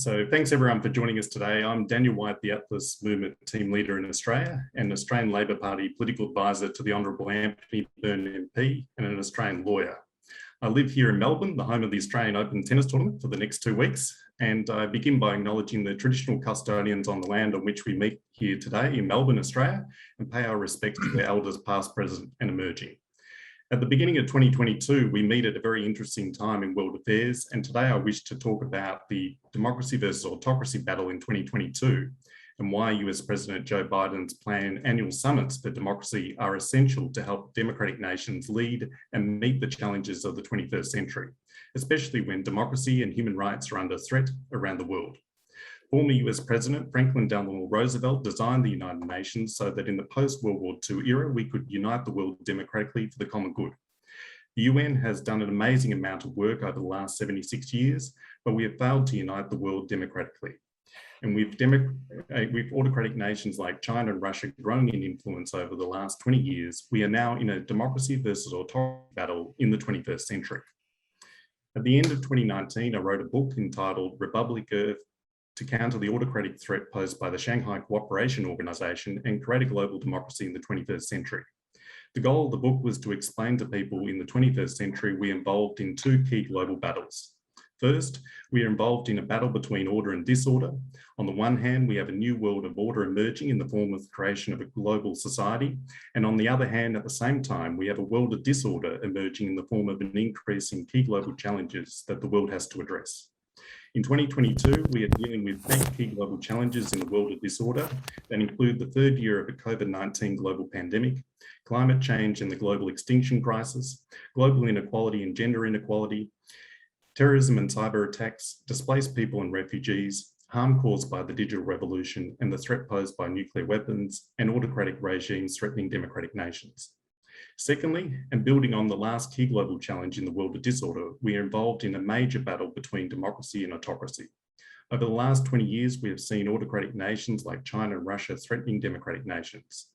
So thanks everyone for joining us today. I'm Daniel White, the Atlas Movement team leader in Australia and Australian Labor Party political advisor to the Honourable Anthony Byrne MP and an Australian lawyer. I live here in Melbourne, the home of the Australian Open Tennis Tournament for the next 2 weeks. And I begin by acknowledging the traditional custodians on the land on which we meet here today in Melbourne, Australia, and pay our respects to their elders past, present and emerging. At the beginning of 2022, we meet at a very interesting time in world affairs, and today I wish to talk about the democracy versus autocracy battle in 2022 and why US President Joe Biden's planned annual summits for democracy are essential to help democratic nations lead and meet the challenges of the 21st century, especially when democracy and human rights are under threat around the world. Former US President Franklin Delano Roosevelt designed the United Nations so that in the post-World War II era, we could unite the world democratically for the common good. The UN has done an amazing amount of work over the last 76 years, but we have failed to unite the world democratically. And with autocratic nations like China and Russia growing in influence over the last 20 years, we are now in a democracy versus autocracy battle in the 21st century. At the end of 2019, I wrote a book entitled Republic Earth to counter the autocratic threat posed by the Shanghai Cooperation Organization and create a global democracy in the 21st century. The goal of the book was to explain to people in the 21st century we are involved in two key global battles. First, we are involved in a battle between order and disorder. On the one hand, we have a new world of order emerging in the form of the creation of a global society. And on the other hand, at the same time, we have a world of disorder emerging in the form of an increase in key global challenges that the world has to address. In 2022, we are dealing with 8 key global challenges in the world of disorder that include the third year of a COVID-19 global pandemic, climate change and the global extinction crisis, global inequality and gender inequality, terrorism and cyber attacks, displaced people and refugees, harm caused by the digital revolution and the threat posed by nuclear weapons and autocratic regimes threatening democratic nations. Secondly, and building on the last key global challenge in the world of disorder, we are involved in a major battle between democracy and autocracy. Over the last 20 years, we have seen autocratic nations like China and Russia threatening democratic nations.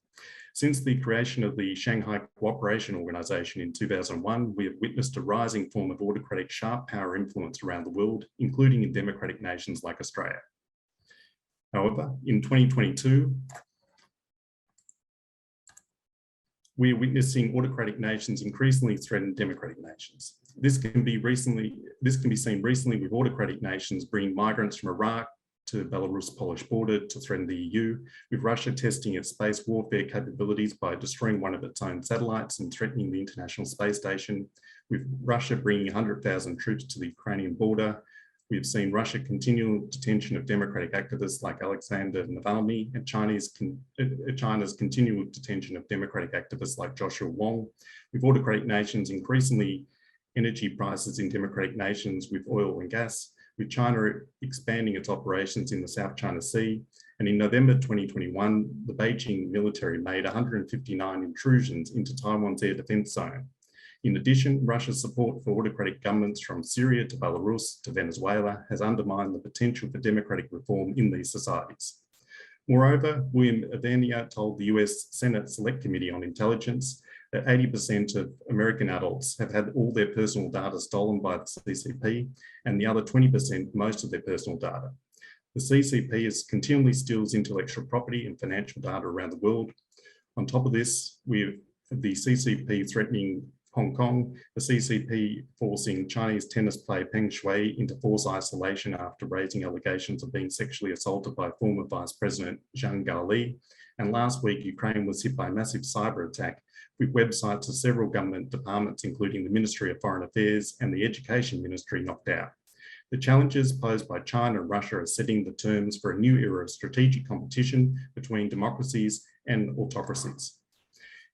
Since the creation of the Shanghai Cooperation Organization in 2001, we have witnessed a rising form of autocratic sharp power influence around the world, including in democratic nations like Australia. However, in 2022, we are witnessing autocratic nations increasingly threaten democratic nations. This can be seen recently with autocratic nations bringing migrants from Iraq to the Belarus-Polish border to threaten the EU, with Russia testing its space warfare capabilities by destroying one of its own satellites and threatening the International Space Station, with Russia bringing 100,000 troops to the Ukrainian border. We've seen Russia continual detention of democratic activists like Alexander Navalny and China's continual detention of democratic activists like Joshua Wong, with autocratic nations increasingly energy prices in democratic nations with oil and gas, with China expanding its operations in the South China Sea. And in November 2021, the Beijing military made 159 intrusions into Taiwan's air defense zone. In addition, Russia's support for autocratic governments from Syria to Belarus to Venezuela has undermined the potential for democratic reform in these societies. Moreover, William Avernia told the US Senate Select Committee on Intelligence that 80% of American adults have had all their personal data stolen by the CCP, and the other 20% most of their personal data. The CCP continually steals intellectual property and financial data around the world. On top of this, we have the CCP threatening Hong Kong, the CCP forcing Chinese tennis player Peng Shuai into forced isolation after raising allegations of being sexually assaulted by former Vice President Zhang Gaoli. And last week, Ukraine was hit by a massive cyber attack with websites of several government departments, including the Ministry of Foreign Affairs and the Education Ministry, knocked out. The challenges posed by China and Russia are setting the terms for a new era of strategic competition between democracies and autocracies.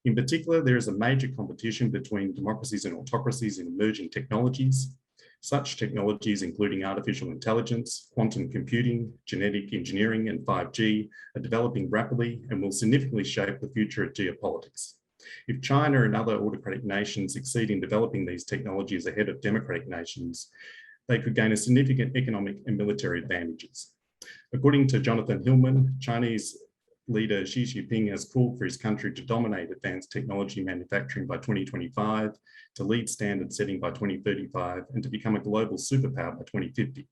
In particular, there is a major competition between democracies and autocracies in emerging technologies. Such technologies, including artificial intelligence, quantum computing, genetic engineering, and 5G, are developing rapidly and will significantly shape the future of geopolitics. If China and other autocratic nations succeed in developing these technologies ahead of democratic nations, they could gain a significant economic and military advantages. According to Jonathan Hillman, Chinese leader Xi Jinping has called for his country to dominate advanced technology manufacturing by 2025, to lead standard setting by 2035, and to become a global superpower by 2050.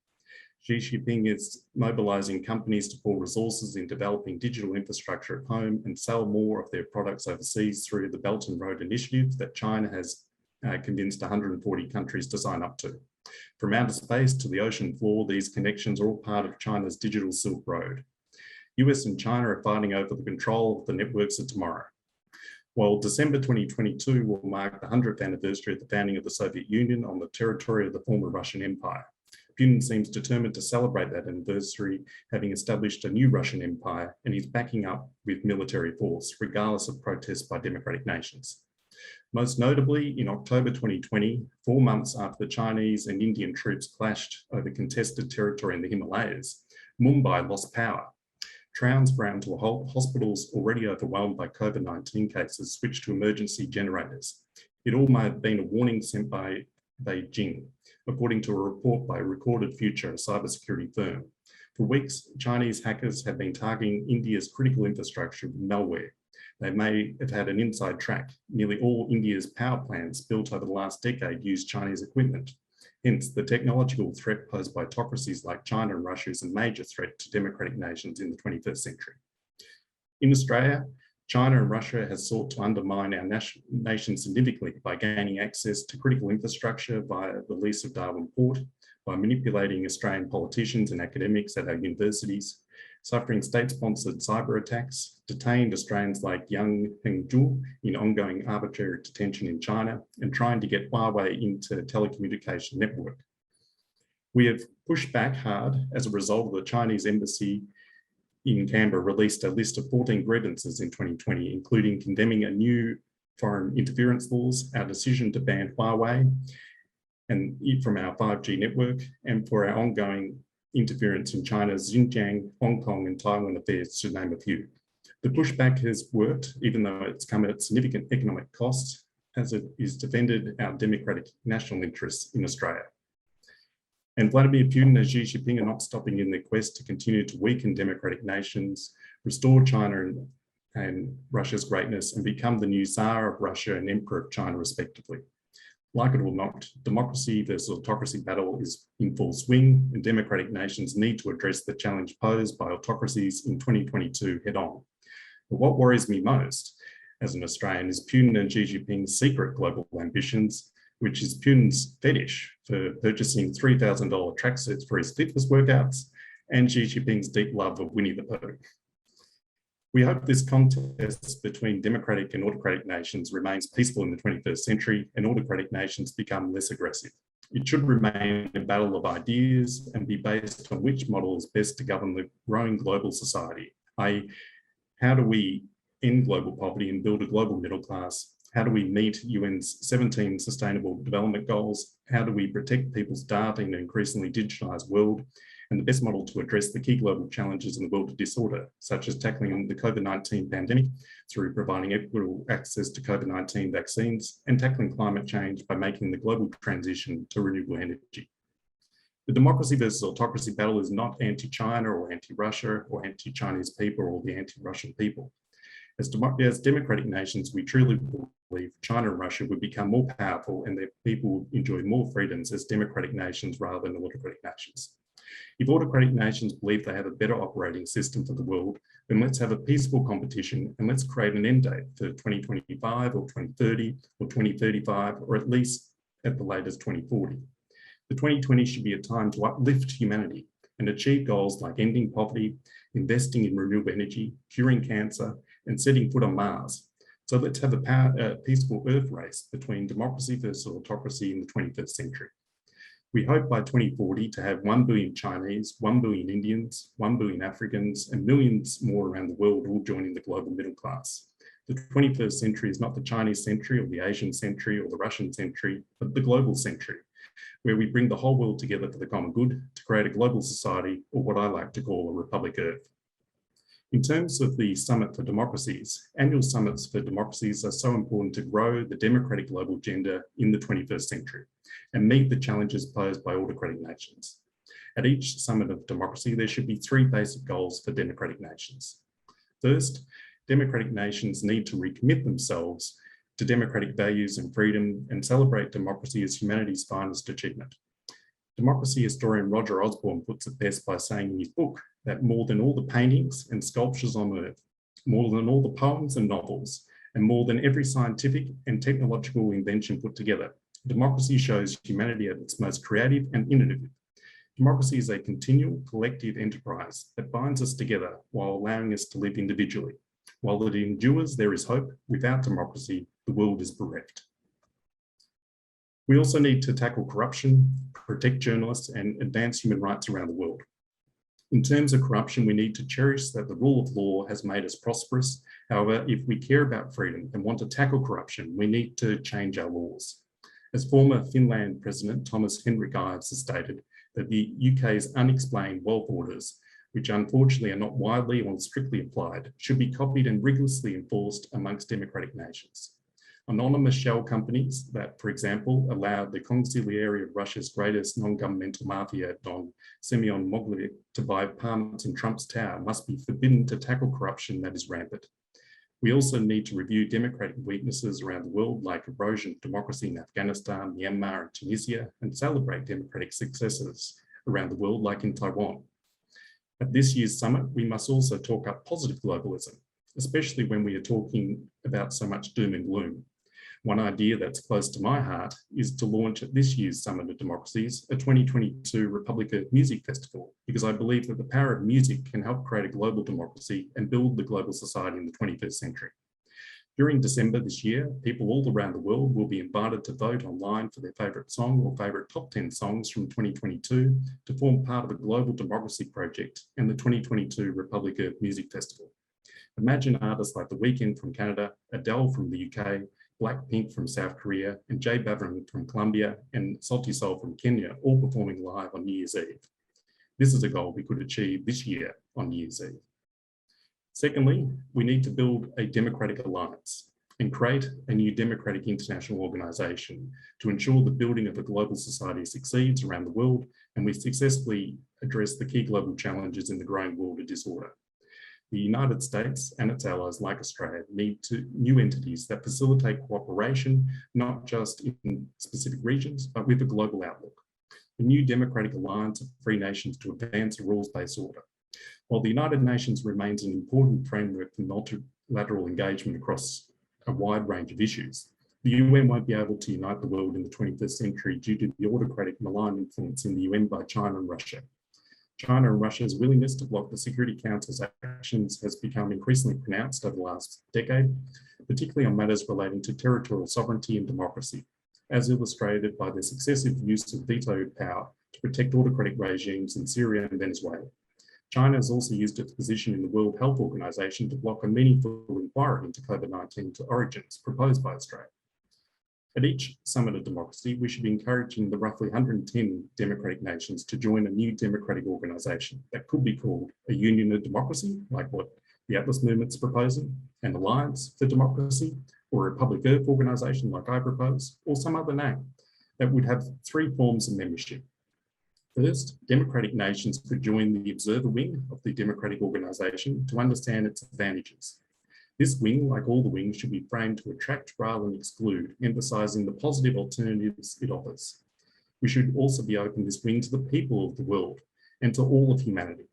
Xi Jinping is mobilizing companies to pour resources in developing digital infrastructure at home and sell more of their products overseas through the Belt and Road Initiative that China has convinced 140 countries to sign up to. From outer space to the ocean floor, these connections are all part of China's digital Silk Road. US and China are fighting over the control of the networks of tomorrow. While December 2022 will mark the 100th anniversary of the founding of the Soviet Union on the territory of the former Russian Empire, Putin seems determined to celebrate that anniversary, having established a new Russian empire, and he's backing up with military force, regardless of protests by democratic nations. Most notably, in October 2020, 4 months after the Chinese and Indian troops clashed over contested territory in the Himalayas, Mumbai lost power. Trains ground to a halt, hospitals already overwhelmed by COVID-19 cases switched to emergency generators. It all may have been a warning sent by Beijing, according to a report by Recorded Future, a cybersecurity firm. For weeks, Chinese hackers have been targeting India's critical infrastructure with malware. They may have had an inside track. Nearly all India's power plants built over the last decade use Chinese equipment. Hence, the technological threat posed by autocracies like China and Russia is a major threat to democratic nations in the 21st century. In Australia, China and Russia has sought to undermine our nation significantly by gaining access to critical infrastructure via the lease of Darwin Port, by manipulating Australian politicians and academics at our universities, suffering state-sponsored cyber attacks, detained Australians like Yang Hengzhu in ongoing arbitrary detention in China, and trying to get Huawei into telecommunication network. We have pushed back hard as a result of the Chinese embassy in Canberra released a list of 14 grievances in 2020, including condemning a new foreign interference laws, our decision to ban Huawei and from our 5G network, and for our ongoing interference in China's Xinjiang, Hong Kong, and Taiwan affairs, to name a few. The pushback has worked, even though it's come at significant economic costs, as it is defended our democratic national interests in Australia. And Vladimir Putin and Xi Jinping are not stopping in their quest to continue to weaken democratic nations, restore China and Russia's greatness, and become the new Tsar of Russia and Emperor of China, respectively. Like it or not, democracy versus autocracy battle is in full swing, and democratic nations need to address the challenge posed by autocracies in 2022 head on. But what worries me most as an Australian is Putin and Xi Jinping's secret global ambitions, which is Putin's fetish for purchasing $3,000 tracksuits for his fitness workouts, and Xi Jinping's deep love of Winnie the Pooh. We hope this contest between democratic and autocratic nations remains peaceful in the 21st century and autocratic nations become less aggressive. It should remain a battle of ideas and be based on which model is best to govern the growing global society, i.e., how do we end global poverty and build a global middle class? How do we meet UN's 17 Sustainable Development Goals? How do we protect people's data in an increasingly digitalised world? And the best model to address the key global challenges in the world of disorder, such as tackling the COVID-19 pandemic through providing equitable access to COVID-19 vaccines, and tackling climate change by making the global transition to renewable energy. The democracy versus autocracy battle is not anti-China or anti-Russia or anti-Chinese people or the anti-Russian people. As democratic nations, we truly believe China and Russia would become more powerful and their people would enjoy more freedoms as democratic nations rather than autocratic nations. If autocratic nations believe they have a better operating system for the world, then let's have a peaceful competition and let's create an end date for 2025 or 2030 or 2035, or at least at the latest 2040. The 2020s should be a time to uplift humanity and achieve goals like ending poverty, investing in renewable energy, curing cancer, and setting foot on Mars. So let's have a peaceful Earth race between democracy versus autocracy in the 21st century. We hope by 2040 to have 1 billion Chinese, 1 billion Indians, 1 billion Africans, and millions more around the world all joining the global middle class. The 21st century is not the Chinese century or the Asian century or the Russian century, but the global century, where we bring the whole world together for the common good to create a global society, or what I like to call a Republic Earth. In terms of the Summit for Democracies, annual summits for democracies are so important to grow the democratic global agenda in the 21st century and meet the challenges posed by autocratic nations. At each summit of democracy, there should be 3 basic goals for democratic nations. First, democratic nations need to recommit themselves to democratic values and freedom and celebrate democracy as humanity's finest achievement. Democracy historian Roger Osborne puts it best by saying in his book that more than all the paintings and sculptures on earth, more than all the poems and novels, and more than every scientific and technological invention put together, democracy shows humanity at its most creative and innovative. Democracy is a continual collective enterprise that binds us together while allowing us to live individually. While it endures, there is hope. Without democracy, the world is bereft. We also need to tackle corruption, protect journalists, and advance human rights around the world. In terms of corruption, we need to cherish that the rule of law has made us prosperous. However, if we care about freedom and want to tackle corruption, we need to change our laws. As former Finland President Thomas Henrik Ives has stated, that the UK's unexplained wealth orders, which unfortunately are not widely or strictly applied, should be copied and rigorously enforced amongst democratic nations. Anonymous shell companies that, for example, allowed the consigliere of Russia's greatest non-governmental mafia don, Semyon Mogilevich, to buy apartments in Trump's tower must be forbidden to tackle corruption that is rampant. We also need to review democratic weaknesses around the world, like erosion of democracy in Afghanistan, Myanmar, and Tunisia, and celebrate democratic successes around the world, like in Taiwan. At this year's summit, we must also talk up positive globalism, especially when we are talking about so much doom and gloom. One idea that's close to my heart is to launch at this year's Summit of Democracies a 2022 Republica Music Festival, because I believe that the power of music can help create a global democracy and build the global society in the 21st century. During December this year, people all around the world will be invited to vote online for their favourite song or favourite top 10 songs from 2022 to form part of the Global Democracy Project and the 2022 Republica Music Festival. Imagine artists like The Weeknd from Canada, Adele from the UK, Blackpink from South Korea, and Jay Bavron from Colombia, and Salty Soul from Kenya, all performing live on New Year's Eve. This is a goal we could achieve this year on New Year's Eve. Secondly, we need to build a democratic alliance and create a new democratic international organisation to ensure the building of a global society succeeds around the world and we successfully address the key global challenges in the growing world of disorder. The United States and its allies like Australia need new entities that facilitate cooperation, not just in specific regions, but with a global outlook. A new democratic alliance of free nations to advance a rules-based order. While the United Nations remains an important framework for multilateral engagement across a wide range of issues, the UN won't be able to unite the world in the 21st century due to the autocratic malign influence in the UN by China and Russia. China and Russia's willingness to block the Security Council's actions has become increasingly pronounced over the last decade, particularly on matters relating to territorial sovereignty and democracy, as illustrated by their successive use of vetoed power to protect autocratic regimes in Syria and Venezuela. China has also used its position in the World Health Organization to block a meaningful inquiry into COVID-19 origins proposed by Australia. At each Summit of Democracy, we should be encouraging the roughly 110 democratic nations to join a new democratic organisation that could be called a Union of Democracy, like what the Atlas Movement's proposing, an Alliance for Democracy, or a Public Earth organisation like I propose, or some other name that would have three forms of membership. First, democratic nations could join the observer wing of the democratic organisation to understand its advantages. This wing, like all the wings, should be framed to attract rather than exclude, emphasising the positive alternatives it offers. We should also be open this wing to the people of the world and to all of humanity.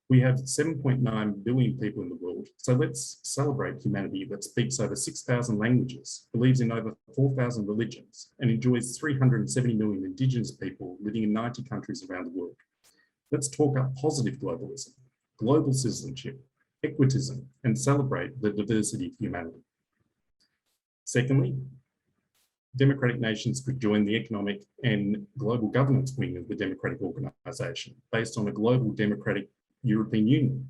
We have 7.9 billion people in the world, so let's celebrate humanity that speaks over 6,000 languages, believes in over 4,000 religions, and enjoys 370 million Indigenous people living in 90 countries around the world. Let's talk up positive globalism, global citizenship, equitism, and celebrate the diversity of humanity. Secondly, democratic nations could join the economic and global governance wing of the democratic organisation based on a global democratic European Union.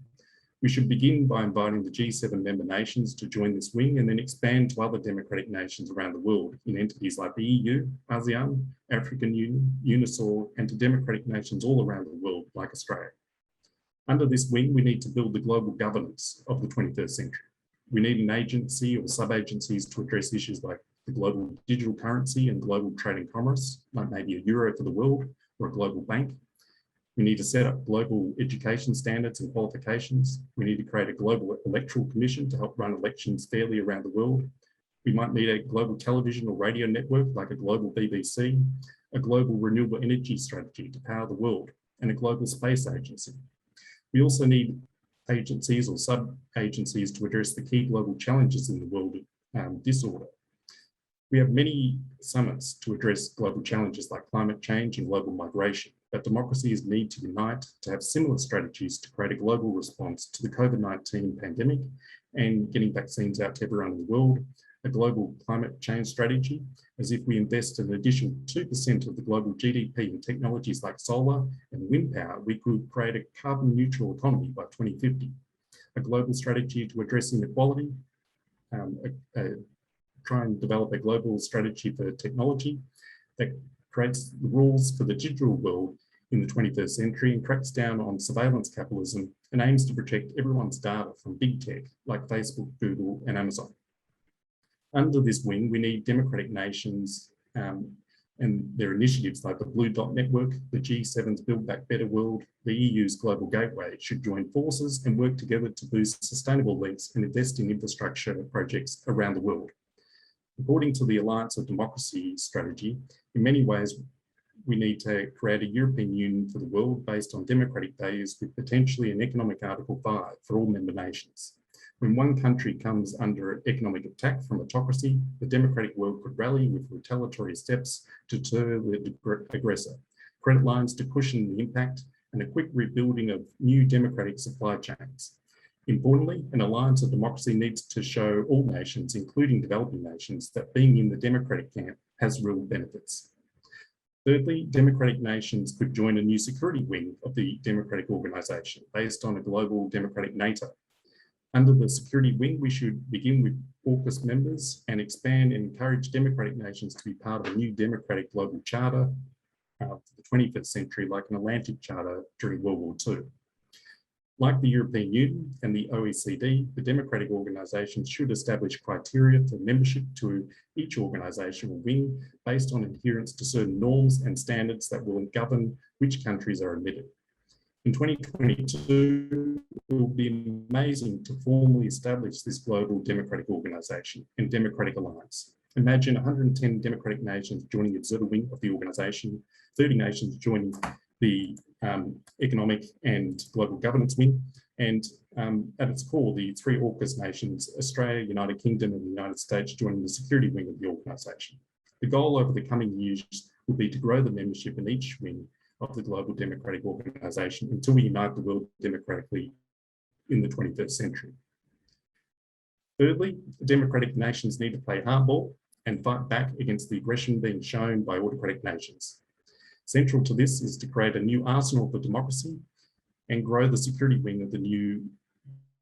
We should begin by inviting the G7 member nations to join this wing and then expand to other democratic nations around the world in entities like the EU, ASEAN, African Union, UNISOR, and to democratic nations all around the world like Australia. Under this wing, we need to build the global governance of the 21st century. We need an agency or sub-agencies to address issues like the global digital currency and global trade and commerce, like maybe a euro for the world or a global bank. We need to set up global education standards and qualifications. We need to create a global electoral commission to help run elections fairly around the world. We might need a global television or radio network like a global BBC, a global renewable energy strategy to power the world, and a global space agency. We also need agencies or sub-agencies to address the key global challenges in the world disorder. We have many summits to address global challenges like climate change and global migration, but democracies need to unite to have similar strategies to create a global response to the COVID-19 pandemic and getting vaccines out to everyone in the world, a global climate change strategy, as if we invest an additional 2% of the global GDP in technologies like solar and wind power, we could create a carbon neutral economy by 2050, a global strategy to address inequality, try and develop a global strategy for technology that creates the rules for the digital world in the 21st century and cracks down on surveillance capitalism and aims to protect everyone's data from big tech like Facebook, Google, and Amazon. Under this wing, we need democratic nations and their initiatives like the Blue Dot Network, the G7's Build Back Better World, the EU's Global Gateway should join forces and work together to boost sustainable links and invest in infrastructure projects around the world. According to the Alliance of Democracy strategy, in many ways, we need to create a European Union for the world based on democratic values with potentially an economic Article 5 for all member nations. When one country comes under economic attack from autocracy, the democratic world could rally with retaliatory steps to deter the aggressor, credit lines to cushion the impact, and a quick rebuilding of new democratic supply chains. Importantly, an alliance of democracy needs to show all nations, including developing nations, that being in the democratic camp has real benefits. Thirdly, democratic nations could join a new security wing of the democratic organization based on a global democratic NATO. Under the security wing, we should begin with AUKUS members and expand and encourage democratic nations to be part of a new democratic global charter for the 21st century, like an Atlantic Charter during World War II. Like the European Union and the OECD, the democratic organisations should establish criteria for membership to each organisational wing based on adherence to certain norms and standards that will govern which countries are admitted. In 2022, it will be amazing to formally establish this global democratic organisation and democratic alliance. Imagine 110 democratic nations joining the observer wing of the organisation, 30 nations joining the economic and global governance wing, and at its core, the three AUKUS nations, Australia, United Kingdom, and the United States joining the security wing of the organisation. The goal over the coming years will be to grow the membership in each wing of the global democratic organisation until we unite the world democratically in the 21st century. Thirdly, democratic nations need to play hardball and fight back against the aggression being shown by autocratic nations. Central to this is to create a new arsenal for democracy and grow the security wing of the new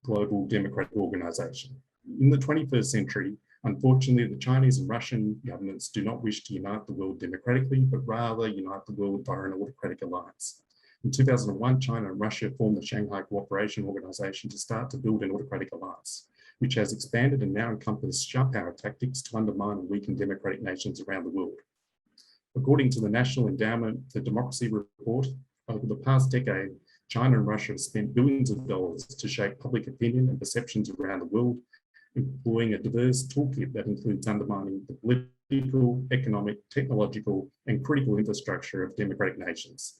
global democratic organisation. In the 21st century, unfortunately, the Chinese and Russian governments do not wish to unite the world democratically, but rather unite the world via an autocratic alliance. In 2001, China and Russia formed the Shanghai Cooperation Organization to start to build an autocratic alliance, which has expanded and now encompasses sharp power tactics to undermine and weaken democratic nations around the world. According to the National Endowment for Democracy report, over the past decade, China and Russia have spent billions of dollars to shape public opinion and perceptions around the world, employing a diverse toolkit that includes undermining the political, economic, technological, and critical infrastructure of democratic nations.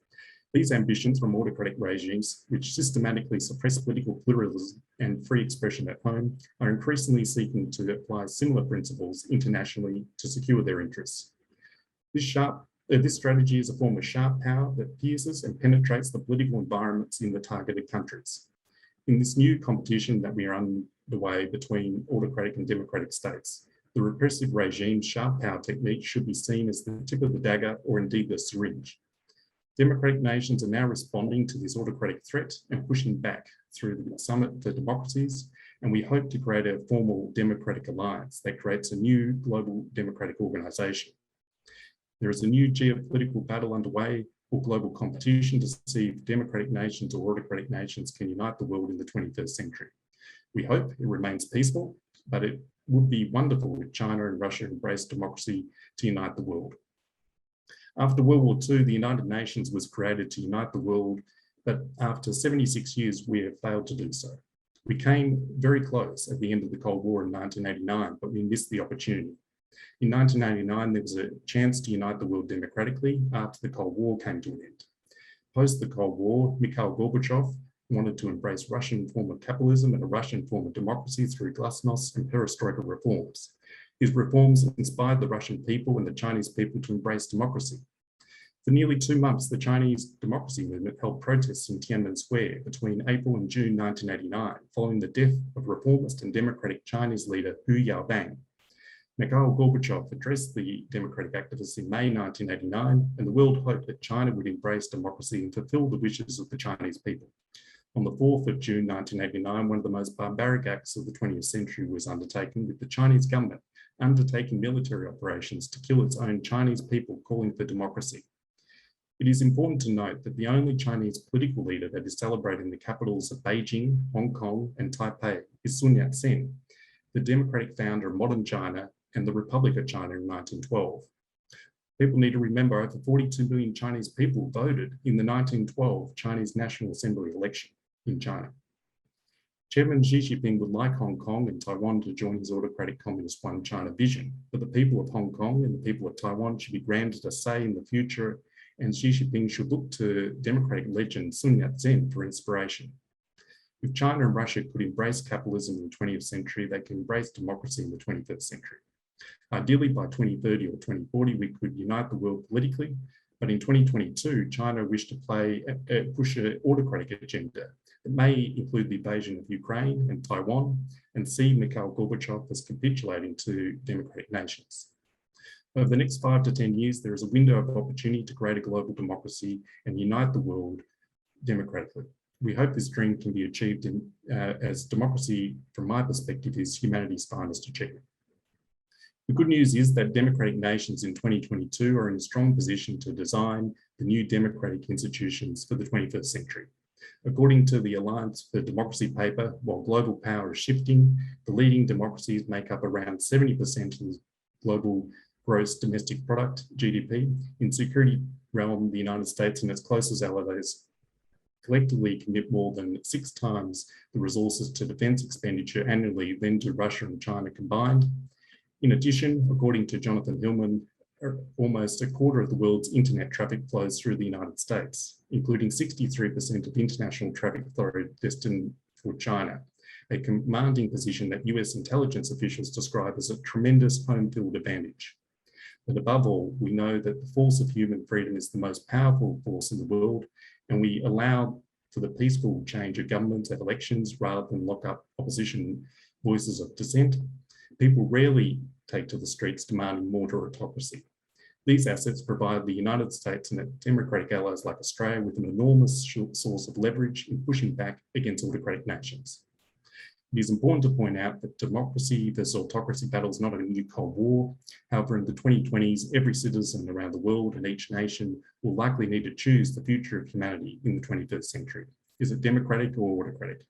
These ambitions from autocratic regimes, which systematically suppress political pluralism and free expression at home, are increasingly seeking to apply similar principles internationally to secure their interests. This strategy is a form of sharp power that pierces and penetrates the political environments in the targeted countries. In this new competition that we are underway between autocratic and democratic states, the repressive regime's sharp power technique should be seen as the tip of the dagger or indeed the syringe. Democratic nations are now responding to this autocratic threat and pushing back through the Summit for Democracies, and we hope to create a formal democratic alliance that creates a new global democratic organisation. There is a new geopolitical battle underway or global competition to see if democratic nations or autocratic nations can unite the world in the 21st century. We hope it remains peaceful, but it would be wonderful if China and Russia embraced democracy to unite the world. After World War II, the United Nations was created to unite the world, but after 76 years, we have failed to do so. We came very close at the end of the Cold War in 1989, but we missed the opportunity. In 1989, there was a chance to unite the world democratically after the Cold War came to an end. Post the Cold War, Mikhail Gorbachev wanted to embrace Russian form of capitalism and a Russian form of democracy through glasnost and perestroika reforms. His reforms inspired the Russian people and the Chinese people to embrace democracy. For nearly 2 months, the Chinese democracy movement held protests in Tiananmen Square between April and June 1989, following the death of reformist and democratic Chinese leader Hu Yaobang. Mikhail Gorbachev addressed the democratic activists in May 1989, and the world hoped that China would embrace democracy and fulfill the wishes of the Chinese people. On the 4th of June 1989, one of the most barbaric acts of the 20th century was undertaken, with the Chinese government undertaking military operations to kill its own Chinese people calling for democracy. It is important to note that the only Chinese political leader that is celebrated in the capitals of Beijing, Hong Kong, and Taipei is Sun Yat-sen, the democratic founder of modern China and the Republic of China in 1912. People need to remember over 42 million Chinese people voted in the 1912 Chinese National Assembly election in China. Chairman Xi Jinping would like Hong Kong and Taiwan to join his autocratic communist one China vision, but the people of Hong Kong and the people of Taiwan should be granted a say in the future, and Xi Jinping should look to democratic legend Sun Yat-sen for inspiration. If China and Russia could embrace capitalism in the 20th century, they can embrace democracy in the 21st century. Ideally, by 2030 or 2040, we could unite the world politically, but in 2022, China wished to push an autocratic agenda that may include the invasion of Ukraine and Taiwan, and see Mikhail Gorbachev as capitulating to democratic nations. Over the next 5 to 10 years, there is a window of opportunity to create a global democracy and unite the world democratically. We hope this dream can be achieved as democracy, from my perspective, is humanity's finest achievement. The good news is that democratic nations in 2022 are in a strong position to design the new democratic institutions for the 21st century. According to the Alliance for Democracy paper, while global power is shifting, the leading democracies make up around 70% of the global gross domestic product, GDP. In security realm, the United States and its closest allies collectively commit more than 6 times the resources to defense expenditure annually than do Russia and China combined. In addition, according to Jonathan Hillman, almost a quarter of the world's internet traffic flows through the United States, including 63% of international traffic authority destined for China, a commanding position that US intelligence officials describe as a tremendous home field advantage. But above all, we know that the force of human freedom is the most powerful force in the world, and we allow for the peaceful change of government at elections rather than lock up opposition voices of dissent. People rarely take to the streets demanding more autocracy. These assets provide the United States and its democratic allies like Australia with an enormous source of leverage in pushing back against autocratic nations. It is important to point out that democracy versus autocracy battle is not a new Cold War. However, in the 2020s, every citizen around the world and each nation will likely need to choose the future of humanity in the 21st century. Is it democratic or autocratic?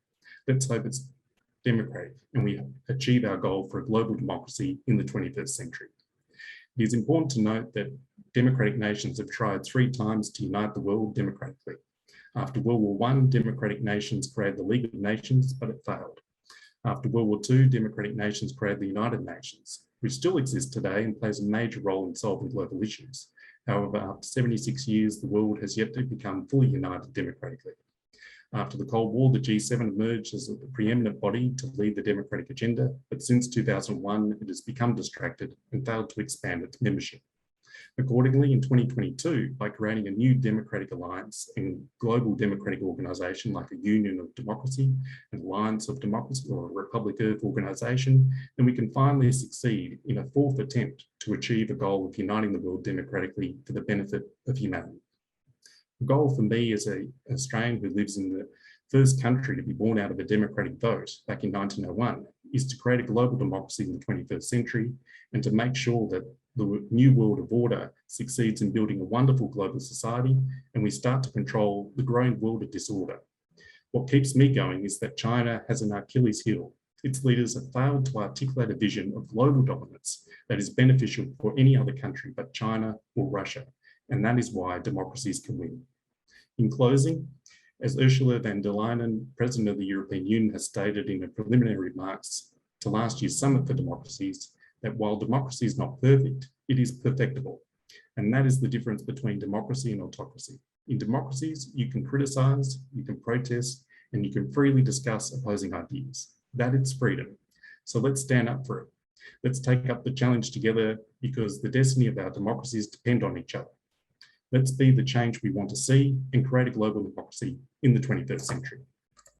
Let's hope it's democratic and we achieve our goal for a global democracy in the 21st century. It is important to note that democratic nations have tried 3 times to unite the world democratically. After World War I, democratic nations created the League of Nations, but it failed. After World War II, democratic nations created the United Nations, which still exists today and plays a major role in solving global issues. However, after 76 years, the world has yet to become fully united democratically. After the Cold War, the G7 emerged as the preeminent body to lead the democratic agenda, but since 2001, it has become distracted and failed to expand its membership. Accordingly, in 2022, by creating a new democratic alliance and global democratic organisation like a Union of Democracy, an Alliance of Democracy, or a Republic of organisation, then we can finally succeed in a 4th attempt to achieve a goal of uniting the world democratically for the benefit of humanity. The goal for me as an Australian who lives in the first country to be born out of a democratic vote back in 1901 is to create a global democracy in the 21st century and to make sure that the new world of order succeeds in building a wonderful global society and we start to control the growing world of disorder. What keeps me going is that China has an Achilles heel. Its leaders have failed to articulate a vision of global dominance that is beneficial for any other country but China or Russia. And that is why democracies can win. In closing, as Ursula von der Leyen, President of the European Union, has stated in her preliminary remarks to last year's Summit for Democracies, that while democracy is not perfect, it is perfectible. And that is the difference between democracy and autocracy. In democracies, you can criticize, you can protest, and you can freely discuss opposing ideas. That is freedom. So let's stand up for it. Let's take up the challenge together because the destiny of our democracies depend on each other. Let's be the change we want to see and create a global democracy in the 21st century.